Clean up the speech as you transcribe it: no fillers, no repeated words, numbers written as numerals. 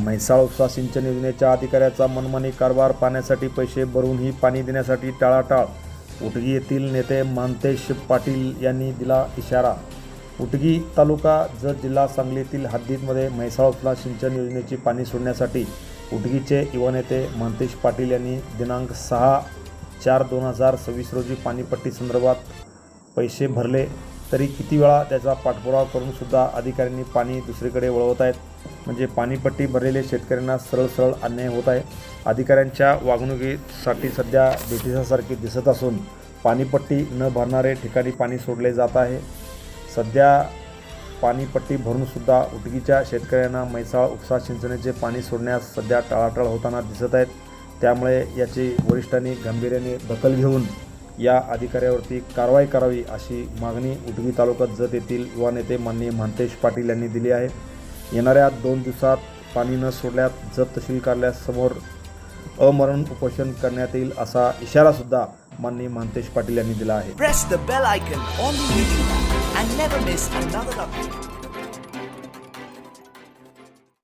म्हैसाळ उपसा सिंचन योजनेच्या अधिकाऱ्याचा मनमानी कारभार, पाण्यासाठी पैसे भरूनही पाणी देण्यासाठी टाळाटाळ. उटगी येथील नेते मानतेश पाटील यांनी दिला इशारा. उटगी तालुका जत जिल्हा सांगलीतील हद्दीमध्ये म्हैसाळ उपसा सिंचन योजनेची पाणी सोडण्यासाठी उटगीचे युवा नेते मानतेश पाटील यांनी दिनांक 6/4/2026 रोजी पाणीपट्टी संदर्भात पैसे भरले, तरी किती वेळा त्याचा पाठपुरावा करून सुद्धा अधिकाऱ्यांनी पाणी दुसरीकडे वळवत आहेत. म्हणजे पाणीपट्टी भरलेले शेतकऱ्यांना सरळ अन्याय होत आहे. अधिकाऱ्यांच्या वागणुकीसाठी सध्या ब्रिटिशासारखी दिसत असून पाणीपट्टी न भरणारे ठिकाणी पाणी सोडले जात आहे. सध्या पाणीपट्टी भरूनसुद्धा उटगीच्या शेतकऱ्यांना म्हैसाळ उपसा सिंचनाचे पाणी सोडण्यास सध्या टाळाटाळ होताना दिसत आहेत. त्यामुळे याची वरिष्ठांनी गांभीर्याने दखल घेऊन या अधिकाऱ्यावरती कारवाई करावी अशी मागणी उटगी तालुका जत येथील युवा नेते माननीय मानतेश पाटील यांनी दिली आहे. येणाऱ्या 2 दिवसात पाणी न सोडल्यास जत तहसील कार्यालयासमोर अमरण उपोषण करण्यात येईल असा इशारासुद्धा माननीय मानतेश पाटील यांनी दिला आहे. Press the bell icon on the YouTube app and never miss another update.